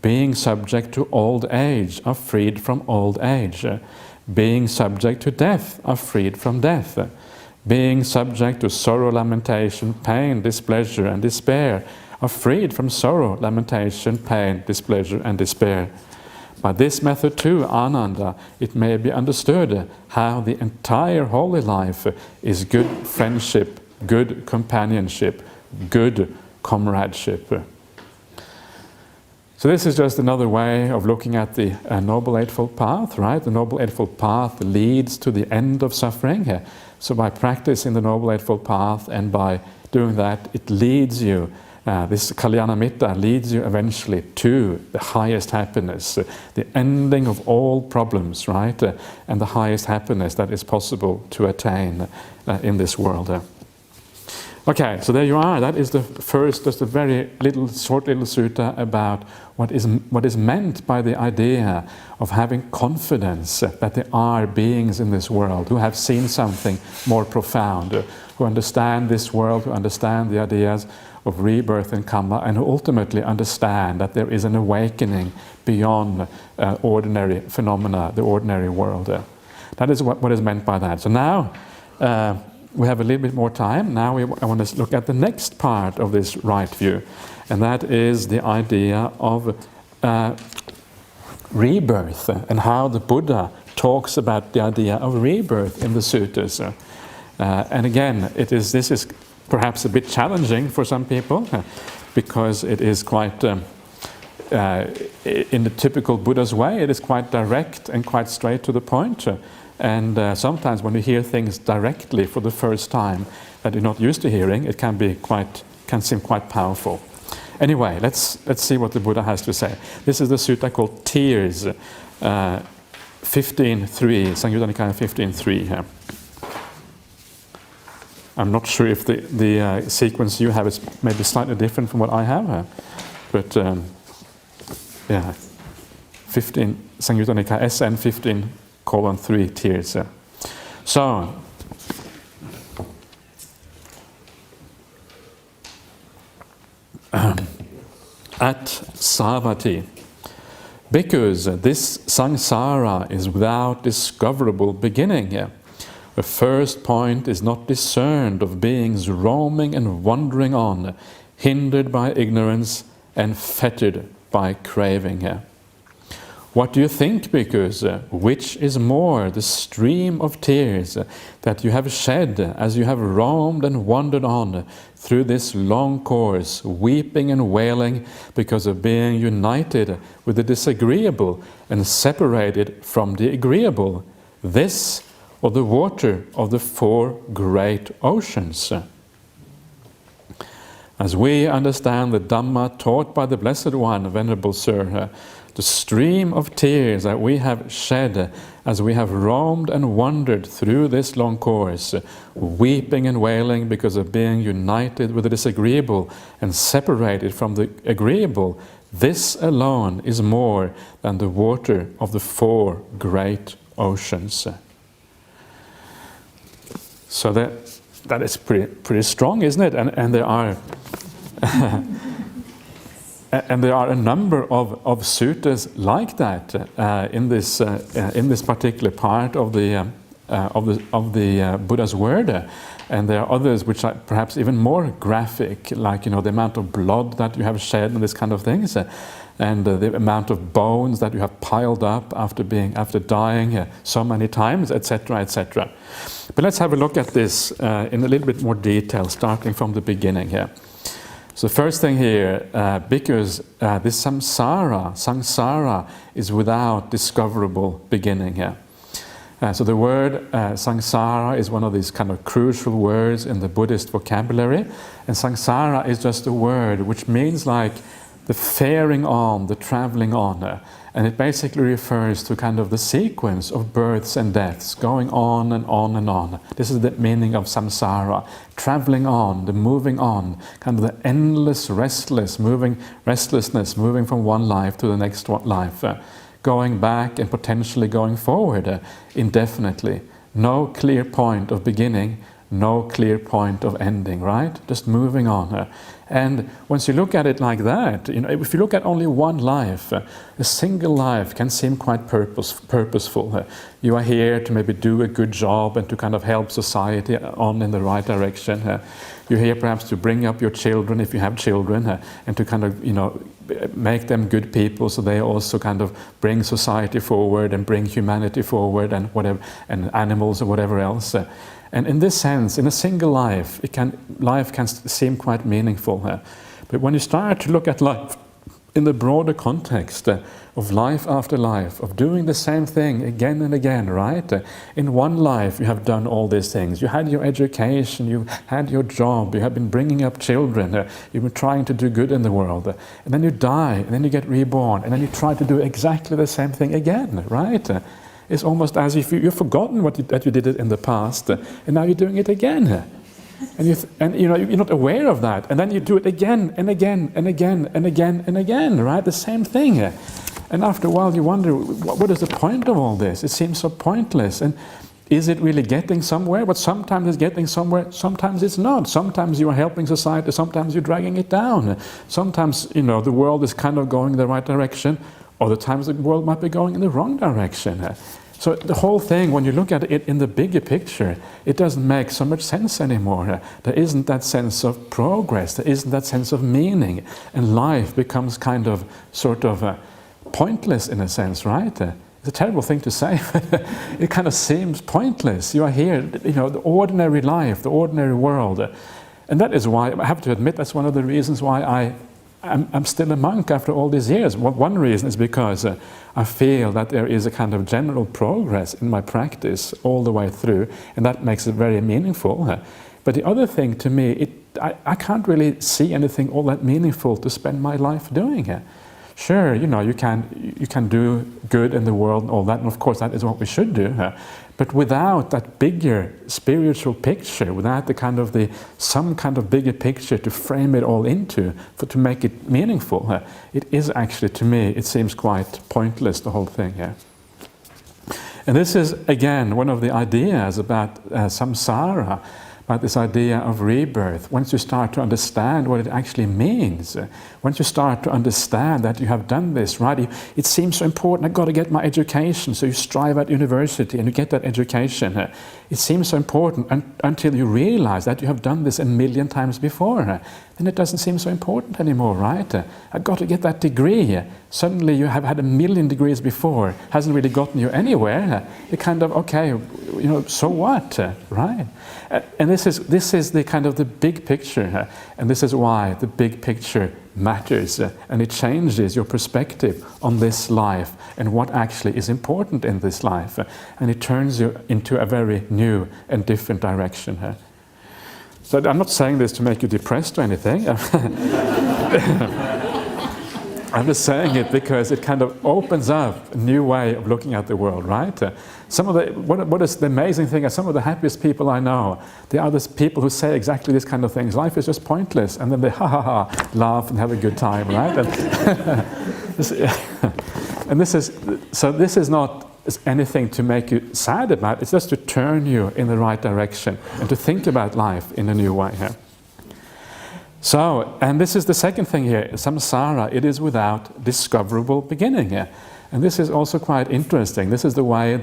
Being subject to old age are freed from old age. Being subject to death are freed from death. Being subject to sorrow, lamentation, pain, displeasure, and despair are freed from sorrow, lamentation, pain, displeasure, and despair. By this method too, Ananda, it may be understood how the entire holy life is good friendship, good companionship, good comradeship. So this is just another way of looking at the Noble Eightfold Path, right? The Noble Eightfold Path leads to the end of suffering. So by practicing the Noble Eightfold Path and by doing that, it leads you, this Kalyanamitta leads you eventually to the highest happiness, the ending of all problems, right? And the highest happiness that is possible to attain in this world. Okay, so there you are. That is the first, just a very short little sutta about what is meant by the idea of having confidence that there are beings in this world who have seen something more profound, who understand this world, who understand the ideas of rebirth and karma, and who ultimately understand that there is an awakening beyond ordinary phenomena, the ordinary world. That is what is meant by that. So now, we have a little bit more time. Now I want to look at the next part of this right view, and that is the idea of rebirth and how the Buddha talks about the idea of rebirth in the suttas. And again, this is perhaps a bit challenging for some people because it is quite, in the typical Buddha's way, it is quite direct and quite straight to the point. And sometimes when you hear things directly for the first time that you're not used to hearing, it can seem quite powerful. Anyway, let's see what the Buddha has to say. This is the sutta called Tears, 15.3, Samyutta Nikaya 15.3 here. I'm not sure if the sequence you have is maybe slightly different from what I have, but yeah, 15 Samyutta Nikaya SN 15:3 tears. So, at Savatthi, Because this samsara is without discoverable beginning. The first point is not discerned of beings roaming and wandering on, hindered by ignorance and fettered by craving. What do you think, bhikkhus? Which is more, the stream of tears that you have shed as you have roamed and wandered on through this long course, weeping and wailing because of being united with the disagreeable and separated from the agreeable, this or the water of the four great oceans? As we understand the Dhamma taught by the Blessed One, Venerable Sir, the stream of tears that we have shed as we have roamed and wandered through this long course, weeping and wailing because of being united with the disagreeable and separated from the agreeable, this alone is more than the water of the four great oceans. So that is pretty strong, isn't it? And there are and there are a number of suttas like that in this particular part of the Buddha's word. And there are others which are perhaps even more graphic, like the amount of blood that you have shed and this kind of things, and the amount of bones that you have piled up after dying so many times, etc., etc. But let's have a look at this in a little bit more detail, starting from the beginning here. So the first thing here, because this samsara is without discoverable beginning here. So the word samsara is one of these kind of crucial words in the Buddhist vocabulary, and samsara is just a word which means like the faring on, the traveling on, and it basically refers to kind of the sequence of births and deaths, going on and on and on. This is the meaning of samsara, traveling on, the moving on, kind of the endless restlessness, moving from one life to the next life, going back and potentially going forward indefinitely. No clear point of beginning, no clear point of ending, right? Just moving on. And once you look at it like that, if you look at only one life, a single life can seem quite purposeful. You are here to maybe do a good job and to kind of help society on in the right direction. You're here perhaps to bring up your children, if you have children, and to kind of, make them good people, so they also kind of bring society forward and bring humanity forward and whatever, and animals or whatever else. And in this sense, in a single life, life can seem quite meaningful. But when you start to look at life in the broader context of life after life, of doing the same thing again and again, right? In one life, you have done all these things. You had your education, you had your job, you have been bringing up children, you've been trying to do good in the world. And then you die, and then you get reborn, and then you try to do exactly the same thing again, right? It's almost as if you've forgotten that you did it in the past, and now you're doing it again. And you're not aware of that, and then you do it again and again and again and again and again, right? The same thing. And after a while you wonder, what is the point of all this? It seems so pointless. And is it really getting somewhere? But sometimes it's getting somewhere, sometimes it's not. Sometimes you are helping society, sometimes you're dragging it down. Sometimes, the world is kind of going in the right direction, other times the world might be going in the wrong direction. So the whole thing, when you look at it in the bigger picture, it doesn't make so much sense anymore. There isn't that sense of progress, there isn't that sense of meaning, and life becomes kind of sort of pointless in a sense, right? It's a terrible thing to say, but it kind of seems pointless. You are here, the ordinary life, the ordinary world. And that is why, I have to admit, that's one of the reasons why I'm still a monk after all these years. One reason is because I feel that there is a kind of general progress in my practice all the way through, and that makes it very meaningful. But the other thing, to me, I can't really see anything all that meaningful to spend my life doing. Sure, you can do good in the world and all that, and of course that is what we should do. But without that bigger spiritual picture, without some kind of bigger picture to frame it all into, to make it meaningful, it is actually, to me, it seems quite pointless, the whole thing. And this is, again, one of the ideas about samsara. about this idea of rebirth, once you start to understand what it actually means, once you start to understand that you have done this, right? It seems so important, I've got to get my education, so you strive at university and you get that education. It seems so important until you realize that you have done this 1,000,000 times before. Then it doesn't seem so important anymore, right? I've got to get that degree. Suddenly you have had 1,000,000 degrees before, hasn't really gotten you anywhere. You're kind of, okay, so what, right? And this is the kind of the big picture, and this is why the big picture matters, and it changes your perspective on this life and what actually is important in this life, and it turns you into a very new and different direction. So I'm not saying this to make you depressed or anything. I'm just saying it because it kind of opens up a new way of looking at the world, right? What is the amazing thing is some of the happiest people I know, they are those people who say exactly this kind of things. Life is just pointless, and then they laugh and have a good time, right? And this is not anything to make you sad about. It's just to turn you in the right direction and to think about life in a new way here. So, and this is the second thing here, samsara, it is without discoverable beginning here. And this is also quite interesting. This is the way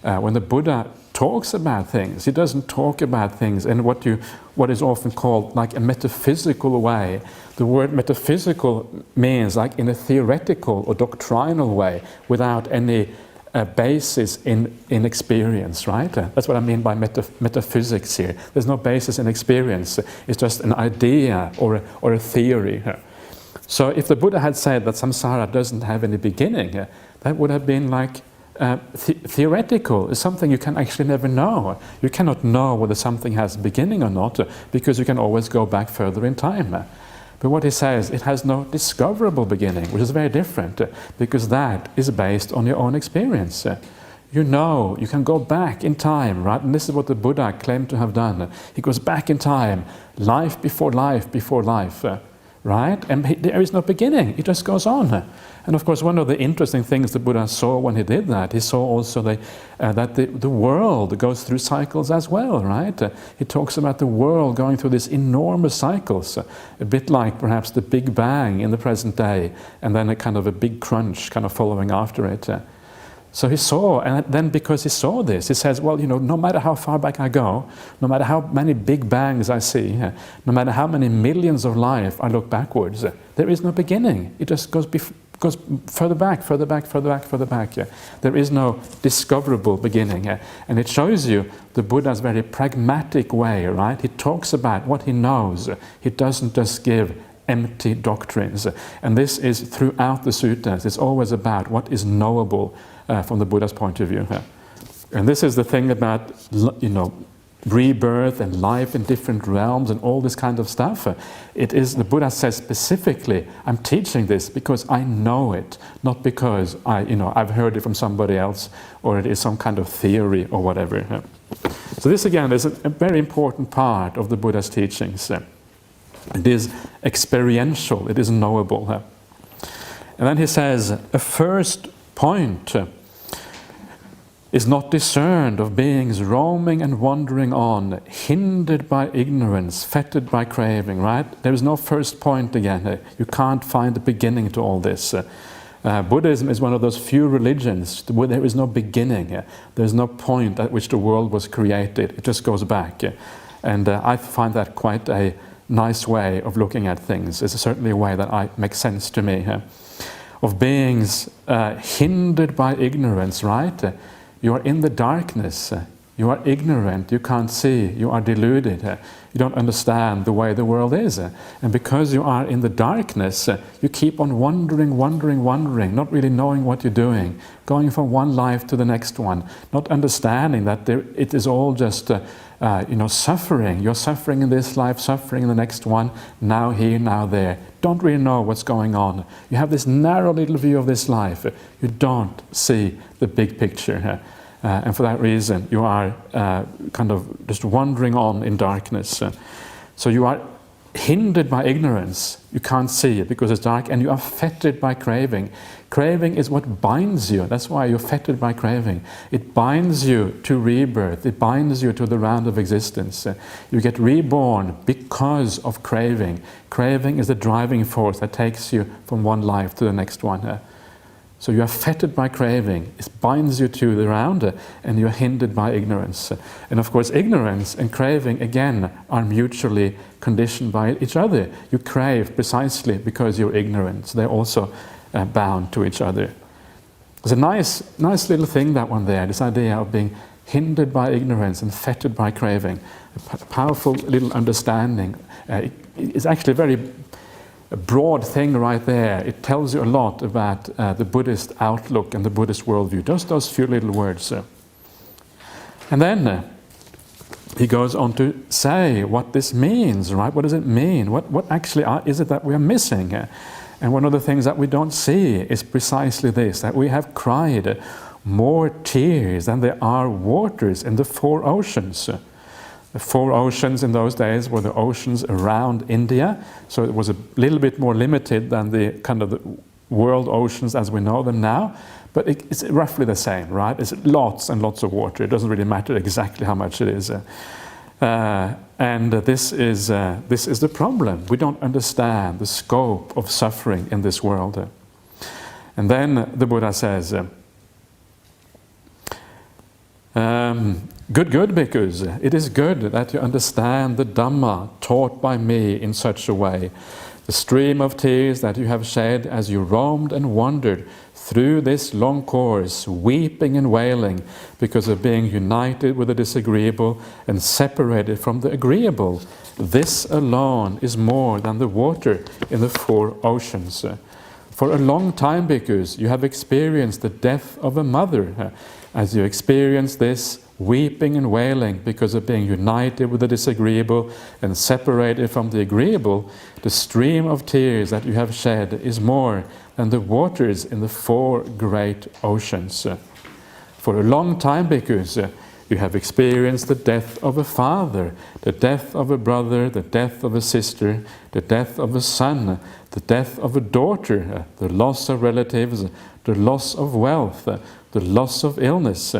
when the Buddha talks about things, he doesn't talk about things in what is often called like a metaphysical way. The word metaphysical means like in a theoretical or doctrinal way, without any basis in experience, right? That's what I mean by metaphysics here. There's no basis in experience. It's just an idea or a theory. So if the Buddha had said that samsara doesn't have any beginning, that would have been like theoretical. It's something you can actually never know. You cannot know whether something has beginning or not, because you can always go back further in time. But what he says, it has no discoverable beginning, which is very different, because that is based on your own experience. You know, you can go back in time, right? And this is what the Buddha claimed to have done. He goes back in time, life before life before life, right? And there is no beginning, it just goes on. And of course, one of the interesting things the Buddha saw when he did that, he saw also that the world goes through cycles as well, right? He talks about the world going through these enormous cycles, a bit like perhaps the Big Bang in the present day, and then a kind of a big crunch kind of following after it. So he saw, and then because he saw this, he says, well, no matter how far back I go, no matter how many Big Bangs I see, no matter how many millions of life I look backwards, there is no beginning. It just goes further back, further back, further back, further back. There is no discoverable beginning. And it shows you the Buddha's very pragmatic way, right? He talks about what he knows. He doesn't just give empty doctrines. And this is throughout the suttas. It's always about what is knowable from the Buddha's point of view. And this is the thing about, rebirth and life in different realms and all this kind of stuff. It is, the Buddha says specifically, I'm teaching this because I know it, not because I've heard it from somebody else or it is some kind of theory or whatever. So this again is a very important part of the Buddha's teachings. It is experiential, it is knowable. And then he says, a first point is not discerned of beings roaming and wandering on, hindered by ignorance, fettered by craving, right? There is no first point again. You can't find a beginning to all this. Buddhism is one of those few religions where there is no beginning. There's no point at which the world was created. It just goes back. And I find that quite a nice way of looking at things. It's certainly a way that makes sense to me. Of beings hindered by ignorance, right? You are in the darkness, you are ignorant, you can't see, you are deluded, you don't understand the way the world is. And because you are in the darkness, you keep on wandering, not really knowing what you're doing, going from one life to the next one, not understanding that it is all just suffering. You're suffering in this life, suffering in the next one, now here, now there. Don't really know what's going on. You have this narrow little view of this life. You don't see the big picture. And for that reason, you are kind of just wandering on in darkness. So you are hindered by ignorance. You can't see it because it's dark, and you are fettered by craving. Craving is what binds you. That's why you're fettered by craving. It binds you to rebirth. It binds you to the round of existence. You get reborn because of craving. Craving is the driving force that takes you from one life to the next one. So you are fettered by craving. It binds you to the round, and you are hindered by ignorance. And of course, ignorance and craving, again, are mutually conditioned by each other. You crave precisely because you're ignorant. So they're also bound to each other. It's a nice little thing, that one there, this idea of being hindered by ignorance and fettered by craving. A powerful little understanding. It's actually a very broad thing right there. It tells you a lot about the Buddhist outlook and the Buddhist worldview. Just those few little words. And then he goes on to say what this means, right? What does it mean? What actually is it that we are missing? And one of the things that we don't see is precisely this, that we have cried more tears than there are waters in the 4 oceans. The 4 oceans in those days were the oceans around India, so it was a little bit more limited than the kind of the world oceans as we know them now, but it's roughly the same, right? It's lots and lots of water. It doesn't really matter exactly how much it is. And this is the problem. We don't understand the scope of suffering in this world. And then the Buddha says, good bhikkhus, it is good that you understand the Dhamma taught by me in such a way. The stream of tears that you have shed as you roamed and wandered through this long course, weeping and wailing because of being united with the disagreeable and separated from the agreeable. This alone is more than the water in the 4 oceans. For a long time, bhikkhus, you have experienced the death of a mother. As you experience this, weeping and wailing because of being united with the disagreeable and separated from the agreeable, the stream of tears that you have shed is more than the waters in the 4 great oceans. For a long time, bhikkhus, you have experienced the death of a father, the death of a brother, the death of a sister, the death of a son, the death of a daughter, the loss of relatives, the loss of wealth, the loss of illness.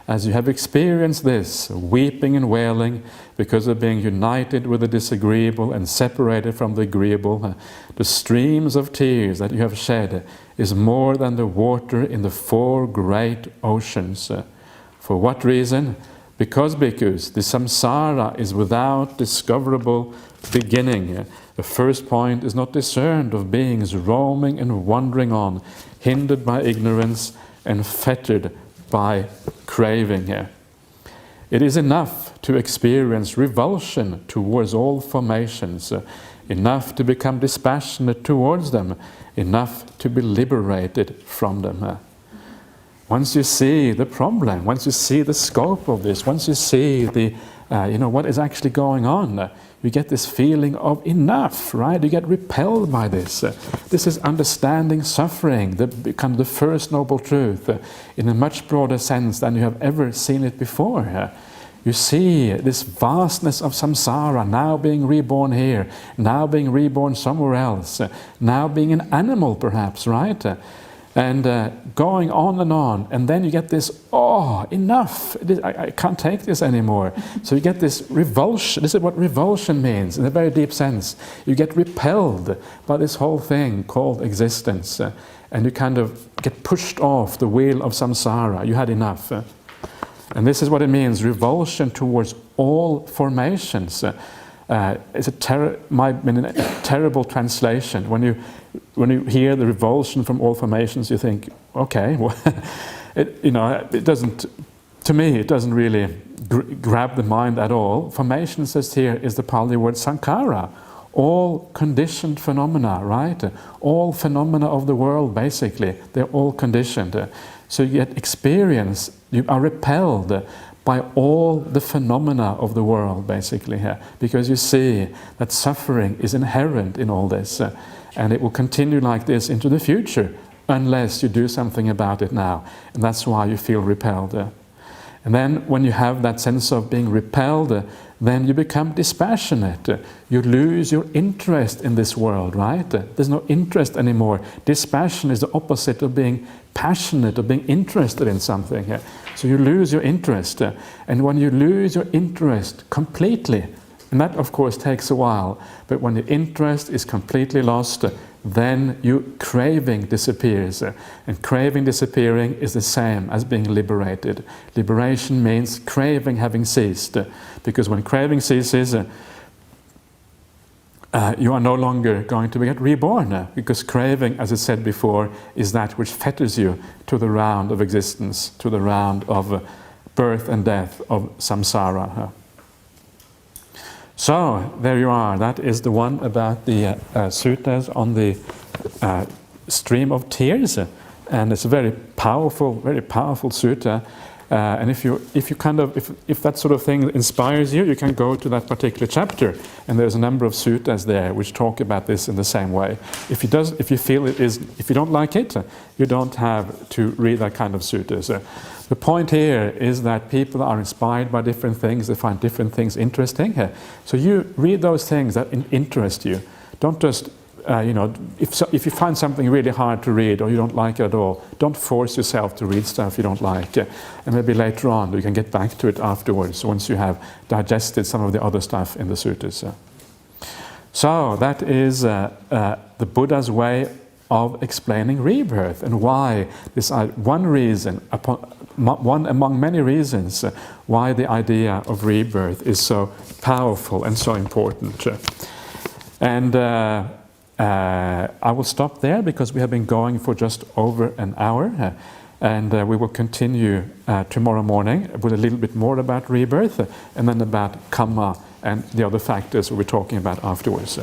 As you have experienced this, weeping and wailing because of being united with the disagreeable and separated from the agreeable, the streams of tears that you have shed is more than the water in the 4 great oceans. For what reason? Because, bhikkhus, the samsara is without discoverable beginning. The first point is not discerned of beings roaming and wandering on, hindered by ignorance and fettered by craving. It is enough to experience revulsion towards all formations, enough to become dispassionate towards them, enough to be liberated from them. Once you see the problem, once you see the scope of this, once you see the, what is actually going on, you get this feeling of enough, right? You get repelled by this. This is understanding suffering, the first noble truth, in a much broader sense than you have ever seen it before. You see this vastness of samsara, now being reborn here, now being reborn somewhere else, now being an animal perhaps, right? And going on, and then you get this, enough, I can't take this anymore. So you get this revulsion. This is what revulsion means in a very deep sense. You get repelled by this whole thing called existence, and you kind of get pushed off the wheel of samsara. You had enough. And this is what it means, revulsion towards all formations. It's might mean a terrible translation. When you hear the revulsion from all formations, you think, okay, well, it doesn't. To me, it doesn't really grab the mind at all. Formation, says here, is the Pali word sankhara, all conditioned phenomena, right? All phenomena of the world, basically, they're all conditioned. So you get experience. You are repelled by all the phenomena of the world, basically, here, because you see that suffering is inherent in all this, and it will continue like this into the future unless you do something about it now, and that's why you feel repelled. And then when you have that sense of being repelled then you become dispassionate. You lose your interest in this world, right? There's no interest anymore. Dispassion is the opposite of being passionate or being interested in something. So you lose your interest. And when you lose your interest completely, and that of course takes a while, but when the interest is completely lost, then your craving disappears. And craving disappearing is the same as being liberated. Liberation means craving having ceased. Because when craving ceases, you are no longer going to get reborn. Because craving, as I said before, is that which fetters you to the round of existence, to the round of birth and death, of samsara. So, there you are. That is the one about the suttas on the stream of tears, and it's a very powerful sutta. And if that sort of thing inspires you, you can go to that particular chapter, and there's a number of suttas there which talk about this in the same way. If you don't like it, you don't have to read that kind of suttas. The point here is that people are inspired by different things, they find different things interesting. So you read those things that interest you. Don't just, if you find something really hard to read or you don't like it at all, don't force yourself to read stuff you don't like. And maybe later on you can get back to it afterwards, once you have digested some of the other stuff in the suttas. So that is the Buddha's way of explaining rebirth, and why this one among many reasons why the idea of rebirth is so powerful and so important. And I will stop there because we have been going for just over an hour, and we will continue tomorrow morning with a little bit more about rebirth, and then about karma and the other factors we'll be talking about afterwards.